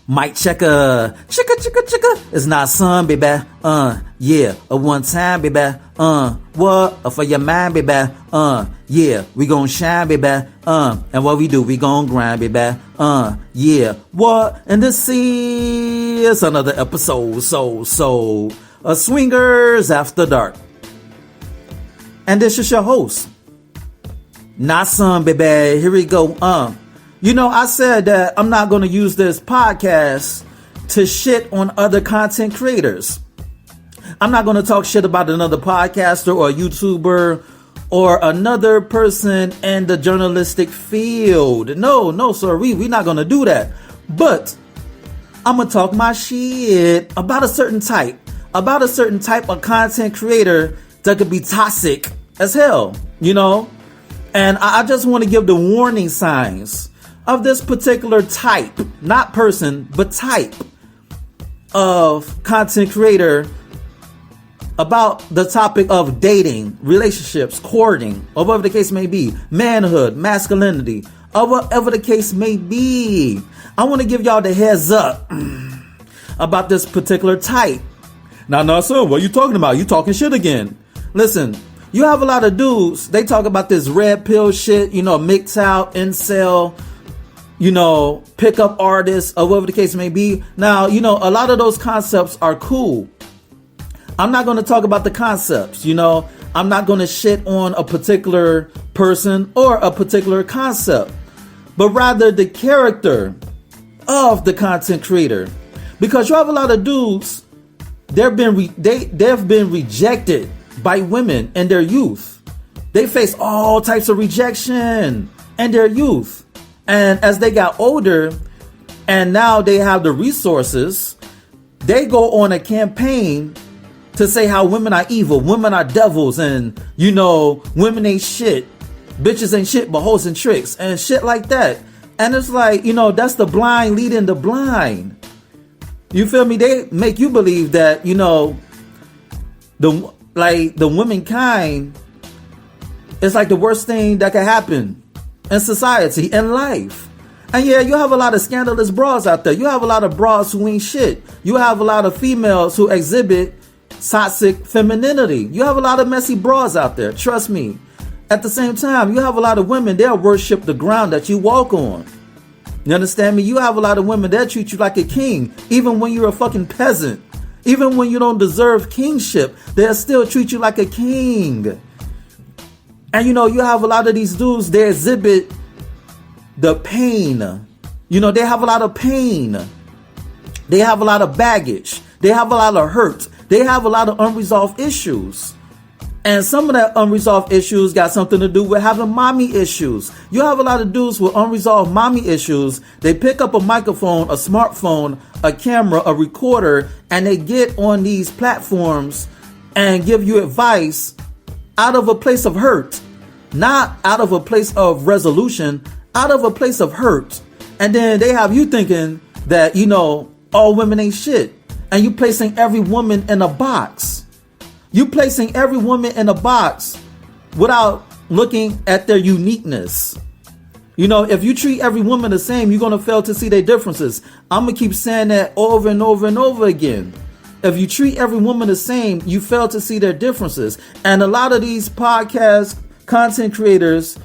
Mic checker, chicka. It's not son, baby. Yeah, a one time, baby. What? For your mind, baby. Yeah, we gon' shine, baby. And what we do, we gon' grind, baby. Yeah, what? And this is another episode, so, Swingers After Dark. And this is your host, not son, baby. Here we go. You know, I said that I'm not going to use this podcast to shit on other content creators. I'm not going to talk shit about another podcaster or YouTuber or another person in the journalistic field. No, sir. We're not going to do that. But I'm going to talk my shit about a certain type of content creator that could be toxic as hell, you know? And I just want to give the warning signs of this particular type, not person, but type of content creator about the topic of dating, relationships, courting, or whatever the case may be, manhood, masculinity, or whatever the case may be. I want to give y'all the heads up about this particular type. Now, son, what are you talking about? You talking shit again. Listen, you have a lot of dudes, they talk about this red pill shit, you know, MGTOW, incel, you know, pickup artists, or whatever the case may be. Now, you know, a lot of those concepts are cool. I'm not going to talk about the concepts, you know. I'm not going to shit on a particular person or a particular concept, but rather the character of the content creator. Because you have a lot of dudes, they've been rejected by women in their youth. They face all types of rejection in their youth. And as they got older and now they have the resources, they go on a campaign to say how women are evil, women are devils, and, you know, women ain't shit. Bitches ain't shit but hoes and tricks and shit like that. And it's like, you know, that's the blind leading the blind. You feel me? They make you believe that, you know, the womankind is like the worst thing that can happen in society and life. And yeah, you have a lot of scandalous bras out there. You have a lot of bras who ain't shit. You have a lot of females who exhibit toxic femininity. You have a lot of messy bras out there. Trust me. At the same time, you have a lot of women, they'll worship the ground that you walk on. You understand me? You have a lot of women that treat you like a king, even when you're a fucking peasant. Even when you don't deserve kingship, they'll still treat you like a king. And you know, you have a lot of these dudes, they exhibit the pain. You know, they have a lot of pain. They have a lot of baggage. They have a lot of hurt. They have a lot of unresolved issues. And some of that unresolved issues got something to do with having mommy issues. You have a lot of dudes with unresolved mommy issues. They pick up a microphone, a smartphone, a camera, a recorder, and they get on these platforms and give you advice out of a place of hurt, not out of a place of resolution, out of a place of hurt. And then they have you thinking that, you know, all women ain't shit. And you placing every woman in a box. You placing every woman in a box without looking at their uniqueness. You know, if you treat every woman the same, you're going to fail to see their differences. I'm going to keep saying that over and over and over again. If you treat every woman the same, you fail to see their differences. And a lot of these podcast content creators,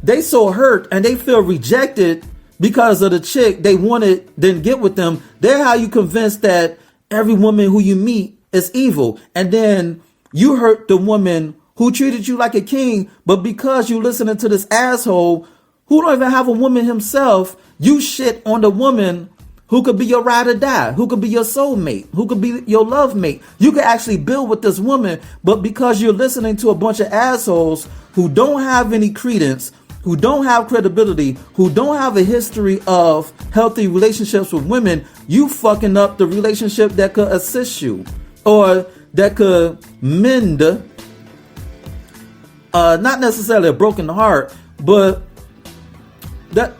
they so hurt and they feel rejected because of the chick they wanted didn't get with them. They're how you convinced that every woman who you meet is evil. And then you hurt the woman who treated you like a king, but because you listening to this asshole who don't even have a woman himself, you shit on the woman who could be your ride or die, who could be your soulmate, who could be your love mate. You could actually build with this woman, but because you're listening to a bunch of assholes who don't have any credence, who don't have credibility, who don't have a history of healthy relationships with women, you fucking up the relationship that could assist you or that could mend, not necessarily a broken heart, but that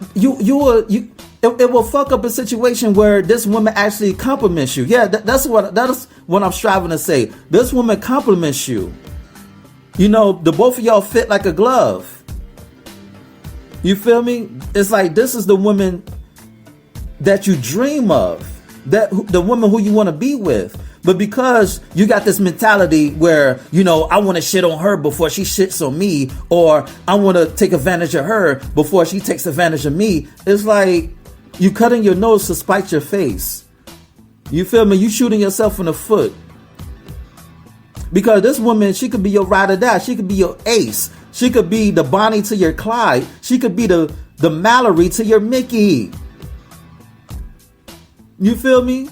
it will fuck up a situation where this woman actually compliments you. Yeah, that is what I'm striving to say. This woman compliments you. You know, the both of y'all fit like a glove. You feel me? It's like this is the woman that you dream of, that the woman who you want to be with. But because you got this mentality where, I want to shit on her before she shits on me, or I want to take advantage of her before she takes advantage of me, it's like you cutting your nose to spite your face. You feel me? You shooting yourself in the foot. Because this woman, she could be your ride or die. She could be your ace. She could be the Bonnie to your Clyde. She could be the Mallory to your Mickey. You feel me?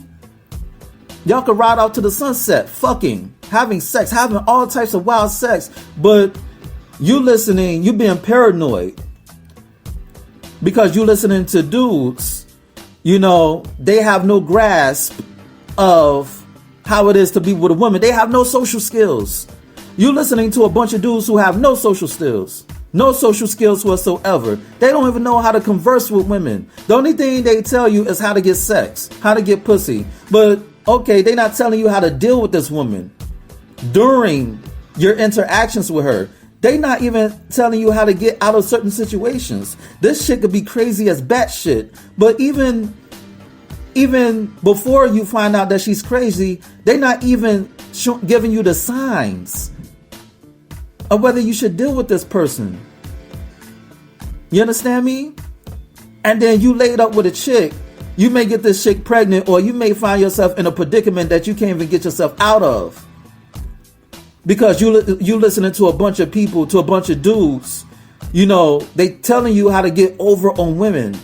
Y'all could ride out to the sunset, fucking, having sex, having all types of wild sex. But you being paranoid. Because you listening to dudes, they have no grasp of how it is to be with a woman. They have no social skills. You listening to a bunch of dudes who have no social skills. No social skills whatsoever. They don't even know how to converse with women. The only thing they tell you is how to get sex, how to get pussy. But okay, they're not telling you how to deal with this woman during your interactions with her. They're not even telling you how to get out of certain situations. This shit could be crazy as bat shit. But even before you find out that she's crazy, they're not even giving you the signs of whether you should deal with this person. You understand me? And then you laid up with a chick. You may get this chick pregnant, or you may find yourself in a predicament that you can't even get yourself out of. Because you listening to a bunch of people, to a bunch of dudes, they telling you how to get over on women.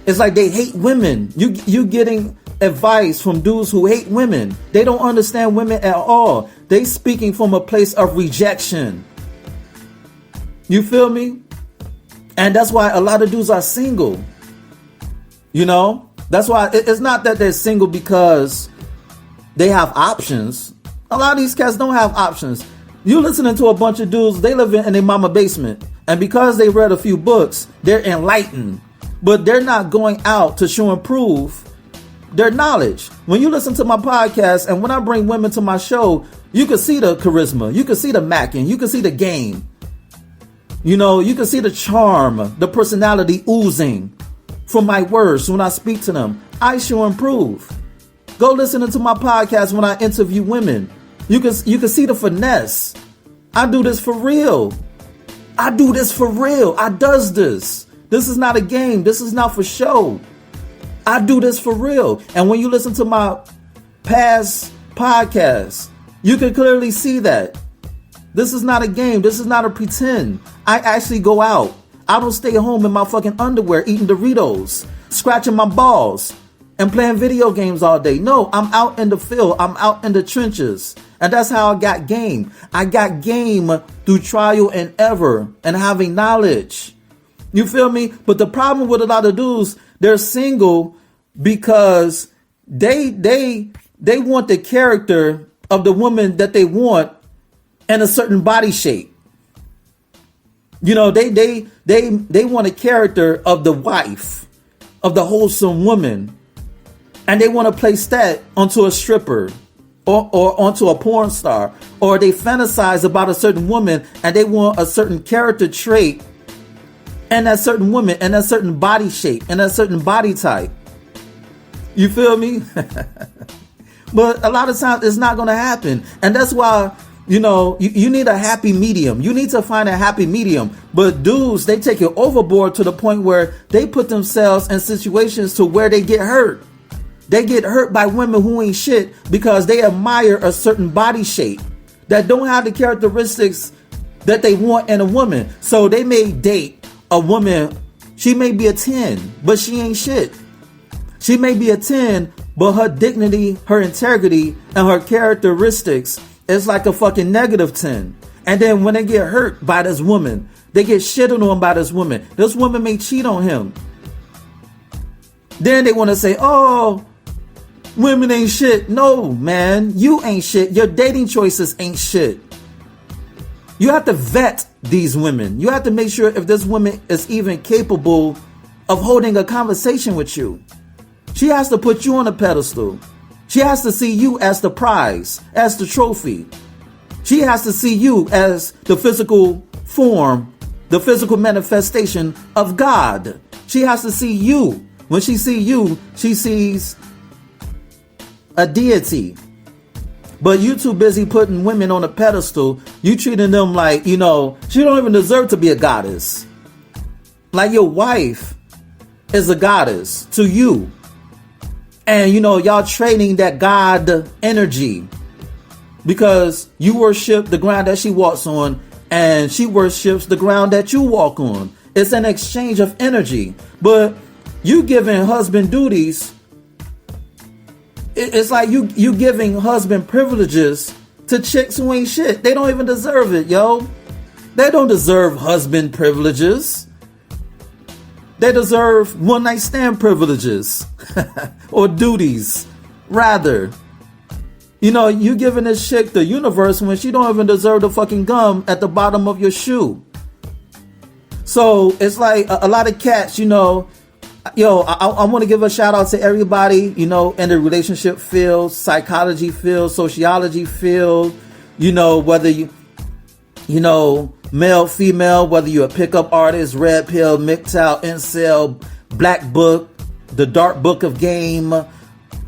It's like they hate women. You getting advice from dudes who hate women. They don't understand women at all. They speaking from a place of rejection. You feel me? And that's why a lot of dudes are single. That's why it's not that they're single because they have options. A lot of these cats don't have options. You listening to a bunch of dudes, they live in their mama basement. And because they read a few books, they're enlightened. But they're not going out to show and prove their knowledge. When you listen to my podcast and when I bring women to my show, you can see the charisma. You can see the macking. You can see the game. You can see the charm, the personality oozing from my words when I speak to them. I show and prove. Go listen to my podcast when I interview women. You can see the finesse. I do this for real. I does this. This is not a game. This is not for show. I do this for real. And when you listen to my past podcasts, you can clearly see that. This is not a game. This is not a pretend. I actually go out. I don't stay home in my fucking underwear eating Doritos, scratching my balls, and playing video games all day. No, I'm out in the field. I'm out in the trenches. And that's how I got game. I got game through trial and error and having knowledge. You feel me? But the problem with a lot of dudes, they're single because they want the character of the woman that they want in a certain body shape. They want a character of the wife, of the wholesome woman. And they want to place that onto a stripper or onto a porn star. Or they fantasize about a certain woman and they want a certain character trait and that certain woman and that certain body shape and that certain body type. You feel me? But a lot of times it's not going to happen. And that's why, you need a happy medium. You need to find a happy medium. But dudes, they take it overboard to the point where they put themselves in situations to where they get hurt. They get hurt by women who ain't shit because they admire a certain body shape that don't have the characteristics that they want in a woman. So they may date a woman. She may be a 10, but she ain't shit. She may be a 10, but her dignity, her integrity, and her characteristics is like a fucking negative 10. And then when they get hurt by this woman, they get shitted on by this woman. This woman may cheat on him. Then they want to say, oh, women ain't shit. No, man, you ain't shit. Your dating choices ain't shit. You have to vet these women. You have to make sure if this woman is even capable of holding a conversation with you. She has to put you on a pedestal. She has to see you as the prize, as the trophy. She has to see you as the physical form, the physical manifestation of God. She has to see you When she see you, she sees a deity. But you too busy putting women on a pedestal. You treating them like, she don't even deserve to be a goddess. Like your wife is a goddess to you. And, y'all trading that God energy. Because you worship the ground that she walks on, and she worships the ground that you walk on. It's an exchange of energy. But you giving husband duties. It's like you giving husband privileges to chicks who ain't shit. They don't even deserve it, yo. They don't deserve husband privileges. They deserve one night stand privileges or duties, rather. You giving this chick the universe when she don't even deserve the fucking gum at the bottom of your shoe. So it's like a lot of cats, I want to give a shout out to everybody, in the relationship field, psychology field, sociology field, whether male, female, whether you're a pickup artist, red pill, MGTOW, incel, black book, the dark book of game,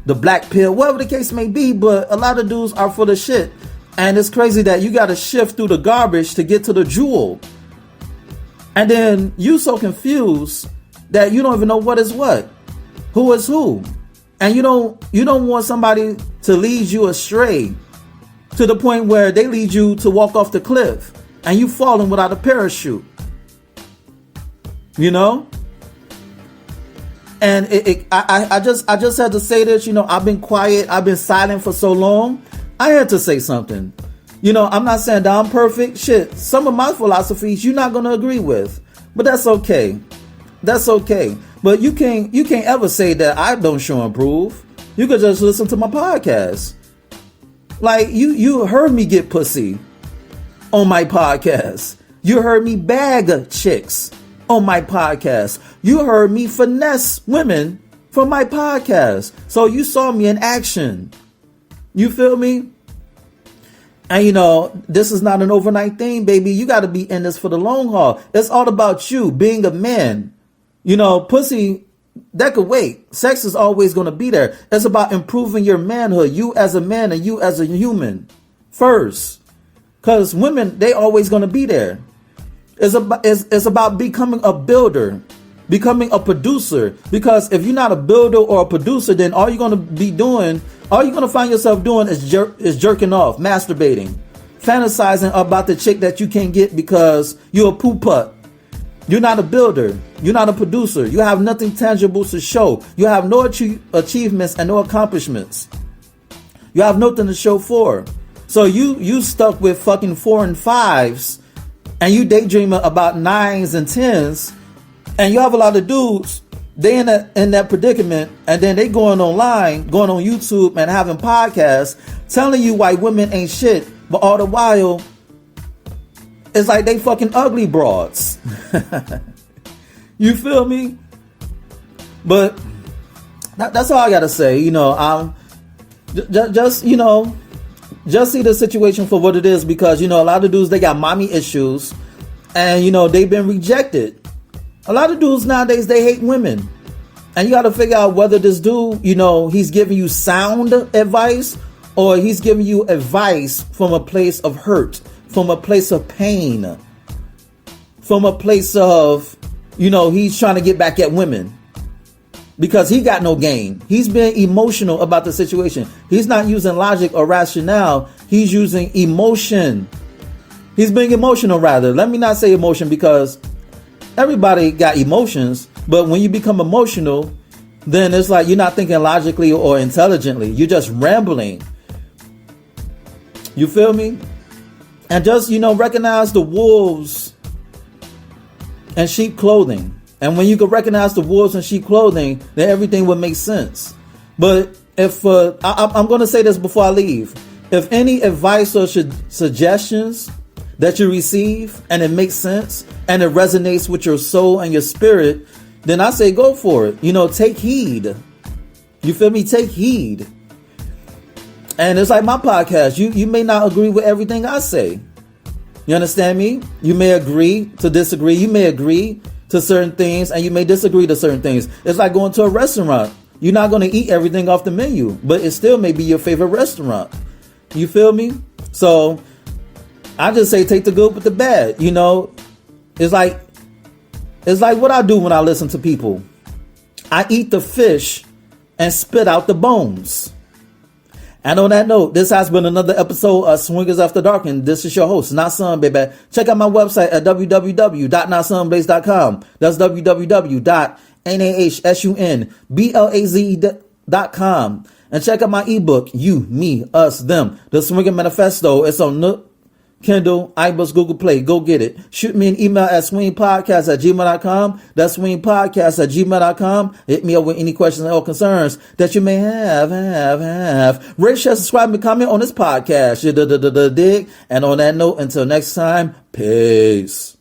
the black pill, whatever the case may be. But a lot of dudes are full of shit. And it's crazy that you got to shift through the garbage to get to the jewel. And then you so confused that you don't even know what is what, who is who. And you don't want somebody to lead you astray to the point where they lead you to walk off the cliff and you falling without a parachute. And I just had to say this. I've been quiet, I've been silent for so long. I had to say something. I'm not saying that I'm perfect. Shit, some of my philosophies you're not gonna agree with, but that's okay. That's okay. But you can't ever say that I don't show and prove. You could just listen to my podcast. Like you heard me get pussy on my podcast. You heard me bag chicks on my podcast. You heard me finesse women from my podcast. So you saw me in action. You feel me? And this is not an overnight thing, baby. You got to be in this for the long haul. It's all about you being a man. Pussy, that could wait. Sex is always going to be there. It's about improving your manhood, you as a man and you as a human first. Because women, they always going to be there. It's about becoming a builder, becoming a producer. Because if you're not a builder or a producer, then all you're going to find yourself doing is jerking off, masturbating, fantasizing about the chick that you can't get because you're a poo-putt. You're not a builder. You're not a producer. You have nothing tangible to show. You have no achievements and no accomplishments. You have nothing to show for. So you stuck with fucking 4 and 5s and you daydreaming about 9s and 10s, and you have a lot of dudes, they in that predicament, and then they going online, going on YouTube and having podcasts telling you why women ain't shit, but all the while it's like they fucking ugly broads. You feel me? But that's all I gotta say. Just see the situation for what it is, because a lot of dudes, they got mommy issues, and they've been rejected. A lot of dudes nowadays, they hate women, and you got to figure out whether this dude, he's giving you sound advice or he's giving you advice from a place of hurt, from a place of pain, from a place of he's trying to get back at women because he got no game. He's being emotional about the situation. He's not using logic or rationale. He's using emotion. He's being emotional, rather. Let me not say emotion, because everybody got emotions. But when you become emotional, then it's like you're not thinking logically or intelligently. You're just rambling. You feel me? And just, recognize the wolves and sheep clothing. And when you can recognize the wolves and sheep clothing, then everything will make sense. But if I'm going to say this before I leave, if any advice or suggestions that you receive and it makes sense and it resonates with your soul and your spirit, then I say go for it. Take heed. You feel me? Take heed. And it's like my podcast. You may not agree with everything I say. You understand me? You may agree to disagree. You may agree to certain things and you may disagree to certain things. It's like going to a restaurant. You're not going to eat everything off the menu, but it still may be your favorite restaurant. You feel me? So I just say take the good with the bad. You know, it's like what I do when I listen to people. I eat the fish and spit out the bones. And on that note, this has been another episode of Swingers After Dark, and this is your host, Not Son Baby. Check out my website at www.notsonblaze.com. That's www.nahsunblaze.com. And check out my ebook, You, Me, Us, Them, The Swinger Manifesto. It's on Nook, Kindle, iBooks, Google Play. Go get it. Shoot me an email at swingpodcast@gmail.com. That's swingpodcast@gmail.com. Hit me up with any questions or concerns that you may have. Rate, share, subscribe, and comment on this podcast. Dig. And on that note, until next time, peace.